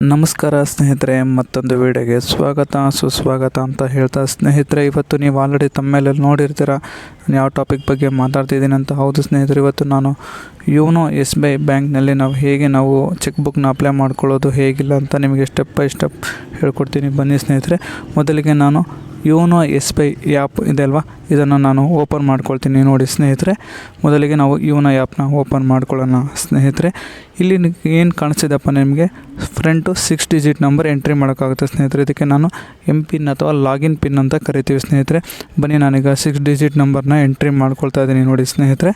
ನಮಸ್ಕಾರ ಸ್ನೇಹಿತರೆ, ಮತ್ತೊಂದು ವಿಡಿಯೋಗೆ ಸುಸ್ವಾಗತ ಅಂತ ಹೇಳ್ತಾ ಸ್ನೇಹಿತರೆ, ಇವತ್ತು ನೀವು ಆಲ್ರೆಡಿ ತಮ್ಮೇಲೆ ನೋಡಿರ್ತೀರ ನಾನು ಯಾವ ಟಾಪಿಕ್ ಬಗ್ಗೆ ಮಾತಾಡ್ತಿದ್ದೀನಿ ಅಂತ. ಹೌದು ಸ್ನೇಹಿತರೆ, ಇವತ್ತು ನಾನು ಯೋನೋ SBI ಬ್ಯಾಂಕ್ನಲ್ಲಿ ನಾವು ಚೆಕ್ ಬುಕ್ನ ಅಪ್ಲೈ ಮಾಡ್ಕೊಳ್ಳೋದು ಹೇಗಿಲ್ಲ ಅಂತ ನಿಮಗೆ ಸ್ಟೆಪ್ ಬೈ ಸ್ಟೆಪ್ ಹೇಳ್ಕೊಡ್ತೀನಿ. ಬನ್ನಿ ಸ್ನೇಹಿತರೆ, ಮೊದಲಿಗೆ ನಾನು ಯೋನೋ SBI ಆ್ಯಪ್ ಇದೆ ಅಲ್ವಾ, ಇದನ್ನು ನಾನು ಓಪನ್ ಮಾಡ್ಕೊಳ್ತೀನಿ. ನೋಡಿ ಸ್ನೇಹಿತರೆ, ಮೊದಲಿಗೆ ನಾವು ಯೋನೋ ಆ್ಯಪ್ನ ಓಪನ್ ಮಾಡ್ಕೊಳ್ಳೋಣ ಸ್ನೇಹಿತರೆ. ಇಲ್ಲಿ ಏನು ಕಾಣಿಸ್ತಿದೆಪ್ಪ ನಿಮಗೆ, ಫ್ರಂಟು 6 ಡಿಜಿಟ್ ನಂಬರ್ ಎಂಟ್ರಿ ಮಾಡೋಕ್ಕಾಗುತ್ತೆ ಸ್ನೇಹಿತರೆ. ಇದಕ್ಕೆ ನಾನು MPIN ಅಥವಾ ಲಾಗಿನ್ ಪಿನ್ ಅಂತ ಕರಿತೀವಿ ಸ್ನೇಹಿತರೆ. ಬನ್ನಿ, ನಾನೀಗ 6 ಡಿಜಿಟ್ ನಂಬರ್ನ ಎಂಟ್ರಿ ಮಾಡ್ಕೊಳ್ತಾ ಇದ್ದೀನಿ. ನೋಡಿ ಸ್ನೇಹಿತರೆ,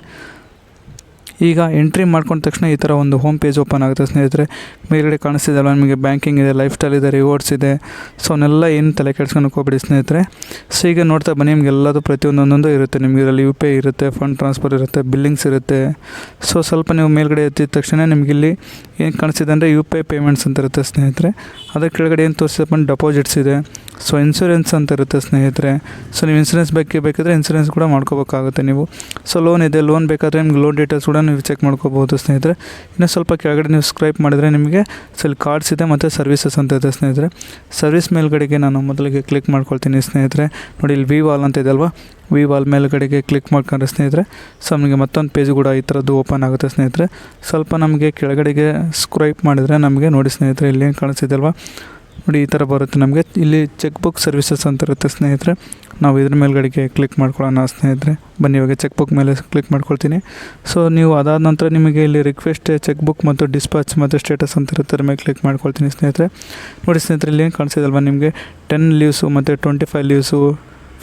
ಈಗ ಎಂಟ್ರಿ ಮಾಡ್ಕೊಂಡ ತಕ್ಷಣ ಈ ಥರ ಒಂದು ಹೋಮ್ ಪೇಜ್ ಓಪನ್ ಆಗುತ್ತೆ ಸ್ನೇಹಿತರೆ. ಮೇಲ್ಗಡೆ ಕಾಣಿಸ್ತಿದೆಯಲ್ಲ ನಿಮಗೆ, ಬ್ಯಾಂಕಿಂಗ್ ಇದೆ, ಲೈಫ್ ಸ್ಟೈಲ್ ಇದೆ, ರಿವಾರ್ಡ್ಸ್ ಇದೆ. ಸೊ ಅವನ್ನೆಲ್ಲ ಏನು ತಲೆ ಕೆಡ್ಸ್ಕೊಳಕ್ಕೆ ಹೋಗ್ಬೇಡಿ ಸ್ನೇಹಿತರೆ. ಸೊ ಈಗ ನೋಡ್ತಾ ಬನ್ನಿ, ನಿಮ್ಗೆ ಎಲ್ಲದು ಪ್ರತಿಯೊಂದೊಂದೊಂದು ಇರುತ್ತೆ. ನಿಮಗೆ ಇದರಲ್ಲಿ UPI ಇರುತ್ತೆ, ಫಂಡ್ ಟ್ರಾನ್ಸ್ಫರ್ ಇರುತ್ತೆ, ಬಿಲ್ಲಿಂಗ್ಸ್ ಇರುತ್ತೆ. ಸೊ ಸ್ವಲ್ಪ ನೀವು ಮೇಲ್ಗಡೆ ಎತ್ತಿದ ತಕ್ಷಣ ನಿಮಗೆ ಇಲ್ಲಿ ಏನು ಕಾಣಿಸ್ತಿದೆ ಅಂದರೆ UPI ಪೇಮೆಂಟ್ಸ್ ಅಂತ ಇರುತ್ತೆ ಸ್ನೇಹಿತರೆ. ಅದರ ಕೆಳಗಡೆ ಏನು ತೋರಿಸಿದಪ್ಪ, ಡೆಪಾಸಿಟ್ಸ್ ಇದೆ. ಸೊ ಇನ್ಸೂರೆನ್ಸ್ ಅಂತ ಇರುತ್ತೆ ಸ್ನೇಹಿತರೆ. ಸೊ ನೀವು ಇನ್ಸೂರೆನ್ಸ್ ಬೇಕಿದ್ರೆ ಇನ್ಸೂರೆನ್ಸ್ ಕೂಡ ಮಾಡ್ಕೋಬೇಕಾಗುತ್ತೆ ನೀವು. ಸೊ ಲೋನ್ ಇದೆ, ಲೋನ್ ಬೇಕಾದರೆ ನಿಮ್ಗೆ ಲೋನ್ ಡೀಟೇಲ್ಸ್ ಕೂಡ ನೀವು ಚೆಕ್ ಮಾಡ್ಕೋಬೋದು ಸ್ನೇಹಿತರೆ. ಇನ್ನು ಸ್ವಲ್ಪ ಕೆಳಗಡೆ ನೀವು ಸ್ಕ್ರೈಪ್ ಮಾಡಿದರೆ ನಿಮಗೆ ಸ್ವಲ್ಪ ಕಾರ್ಡ್ಸ್ ಇದೆ ಮತ್ತು ಸರ್ವಿಸಸ್ ಅಂತ ಇದೆ ಸ್ನೇಹಿತರೆ. ಸರ್ವಿಸ್ ಮೇಲ್ಗಡೆಗೆ ನಾನು ಮೊದಲಿಗೆ ಕ್ಲಿಕ್ ಮಾಡ್ಕೊಳ್ತೀನಿ ಸ್ನೇಹಿತರೆ. ನೋಡಿ, ಇಲ್ಲಿ ವಿವಾಲ್ ಅಂತ ಇದೆ ಅಲ್ವಾ, ವಿವಾಲ್ ಮೇಲ್ಗಡೆಗೆ ಕ್ಲಿಕ್ ಮಾಡ್ಕೊಂಡ್ರೆ ಸ್ನೇಹಿತರೆ, ಸೊ ನಮಗೆ ಮತ್ತೊಂದು ಪೇಜ್ ಕೂಡ ಈ ಥರದ್ದು ಓಪನ್ ಆಗುತ್ತೆ ಸ್ನೇಹಿತರೆ. ಸ್ವಲ್ಪ ನಮಗೆ ಕೆಳಗಡೆಗೆ ಸ್ಕ್ರೈಪ್ ಮಾಡಿದರೆ ನಮಗೆ ನೋಡಿ ಸ್ನೇಹಿತರೆ, ಇಲ್ಲಿ ಏನು ಕಾಣಿಸ್ತಿದೆ ಅಲ್ವಾ, ನೋಡಿ ಈ ಥರ ಬರುತ್ತೆ ನಮಗೆ. ಇಲ್ಲಿ ಚೆಕ್ ಬುಕ್ ಸರ್ವಿಸಸ್ ಅಂತ ಇರುತ್ತೆ ಸ್ನೇಹಿತರೆ. ನಾವು ಇದ್ರ ಮೇಲ್ಗಡೆಗೆ ಕ್ಲಿಕ್ ಮಾಡ್ಕೊಳ್ಳೋಣ ಸ್ನೇಹಿತರೆ. ಬನ್ನಿ, ಇವಾಗ ಚೆಕ್ ಬುಕ್ ಮೇಲೆ ಕ್ಲಿಕ್ ಮಾಡ್ಕೊಳ್ತೀನಿ. ಸೊ ನೀವು ಅದಾದ ನಂತರ ನಿಮಗೆ ಇಲ್ಲಿ ರಿಕ್ವೆಸ್ಟ್ ಚೆಕ್ ಬುಕ್ ಮತ್ತು ಡಿಸ್ಪಾಚ್ ಮತ್ತು ಸ್ಟೇಟಸ್ ಅಂತ ಇರುತ್ತೆ, ಅದ್ರ ಮೇಲೆ ಕ್ಲಿಕ್ ಮಾಡ್ಕೊಳ್ತೀನಿ ಸ್ನೇಹಿತರೆ. ನೋಡಿ ಸ್ನೇಹಿತರೆ, ಇಲ್ಲಿ ಏನು ಕಾಣಿಸ್ತಿದಲ್ವ ನಿಮಗೆ, 10 ಲೀವ್ಸು ಮತ್ತು 25 ಲೀವ್ಸು,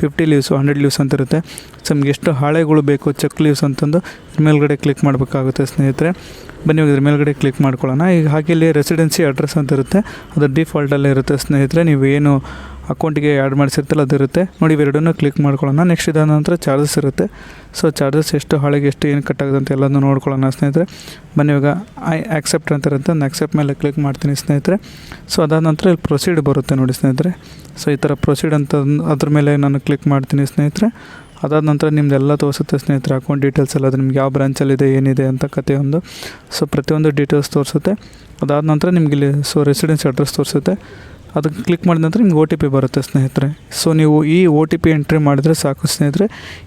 50 ಲೀವ್ಸು, 100 ಲೀವ್ಸ್ ಅಂತ ಇರುತ್ತೆ. ಸೊ ನಿಮ್ಗೆ ಎಷ್ಟು ಹಾಳೆಗಳು ಬೇಕು ಚೆಕ್ ಲೀವ್ಸ್ ಅಂತಂದು ಮೇಲ್ಗಡೆ ಕ್ಲಿಕ್ ಮಾಡಬೇಕಾಗುತ್ತೆ ಸ್ನೇಹಿತರೆ. ಬನ್ನಿ, ಇದ್ರ ಮೇಲ್ಗಡೆ ಕ್ಲಿಕ್ ಮಾಡ್ಕೊಳ್ಳೋಣ. ಈಗ ಹಾಗೆ ಇಲ್ಲಿ ರೆಸಿಡೆನ್ಸಿ ಅಡ್ರೆಸ್ ಅಂತ ಇರುತ್ತೆ, ಅದು ಡಿಫಾಲ್ಟಲ್ಲೇ ಇರುತ್ತೆ ಸ್ನೇಹಿತರೆ. ನೀವು ಏನು ಅಕೌಂಟಿಗೆ ಆ್ಯಡ್ ಮಾಡಿಸಿರ್ತಲ್ಲ ಅದಿರುತ್ತೆ. ನೋಡಿ, ಇವೆರಡನ್ನೂ ಕ್ಲಿಕ್ ಮಾಡ್ಕೊಳ್ಳೋಣ. ನೆಕ್ಸ್ಟ್ ಇದಾದ ನಂತರ ಚಾರ್ಜಸ್ ಇರುತ್ತೆ. ಸೊ ಚಾರ್ಜಸ್ ಎಷ್ಟು ಹಾಳೆಗೆ ಎಷ್ಟು ಏನು ಕಟ್ಟಾಗುತ್ತೆ ಅಂತ ಎಲ್ಲದನ್ನು ನೋಡ್ಕೊಳ್ಳೋಣ ಸ್ನೇಹಿತರೆ. ಬನ್ನಿ, ಇವಾಗ ಆಕ್ಸೆಪ್ಟ್ ಅಂತ ಇರುತ್ತೆ, ನಾನು ಆಕ್ಸೆಪ್ಟ್ ಮೇಲೆ ಕ್ಲಿಕ್ ಮಾಡ್ತೀನಿ ಸ್ನೇಹಿತರೆ. ಸೊ ಅದಾದ ನಂತರ ಇಲ್ಲಿ ಪ್ರೊಸೀಡ್ ಬರುತ್ತೆ ನೋಡಿ ಸ್ನೇಹಿತರೆ. ಸೊ ಈ ಥರ ಪ್ರೊಸೀಡ್ ಅಂತ ಅದ್ರ ಮೇಲೆ ನಾನು ಕ್ಲಿಕ್ ಮಾಡ್ತೀನಿ ಸ್ನೇಹಿತರೆ. ಅದಾದ ನಂತರ ನಿಮ್ಮದೆಲ್ಲ ತೋರಿಸುತ್ತೆ ಸ್ನೇಹಿತರೆ, ಅಕೌಂಟ್ ಡೀಟೇಲ್ಸ್ ಎಲ್ಲ, ಅದು ನಿಮ್ಗೆ ಯಾವ ಬ್ರಾಂಚಲ್ಲಿದೆ ಏನಿದೆ ಅಂತ ಕಥೆಯೊಂದು. ಸೊ ಪ್ರತಿಯೊಂದು ಡೀಟೇಲ್ಸ್ ತೋರಿಸುತ್ತೆ. ಅದಾದ ನಂತರ ನಿಮ್ಗೆ ಇಲ್ಲಿ ರೆಸಿಡೆನ್ಸಿ ಅಡ್ರೆಸ್ ತೋರಿಸುತ್ತೆ. ಅದಕ್ಕೆ ಕ್ಲಿಕ್ ಮಾಡಿದ ನಂತರ ನಿಮ್ಗೆ OTP ಬರುತ್ತೆ ಸ್ನೇಹಿತರೆ. ಸೊ ನೀವು ಈ OTP ಎಂಟ್ರಿ ಮಾಡಿದರೆ ಸಾಕು ಸ್ನೇಹಿತರೆ,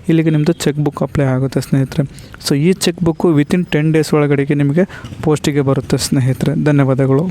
ಇಲ್ಲಿಗೆ ನಿಮ್ಮದು ಚೆಕ್ ಬುಕ್ ಅಪ್ಲೈ ಆಗುತ್ತೆ ಸ್ನೇಹಿತರೆ. ಸೊ ಈ ಚೆಕ್ ಬುಕ್ಕು ವಿತಿನ್ 10 ಡೇಸ್ ಒಳಗಡೆಗೆ ನಿಮಗೆ ಪೋಸ್ಟಿಗೆ ಬರುತ್ತೆ ಸ್ನೇಹಿತರೆ. ಧನ್ಯವಾದಗಳು.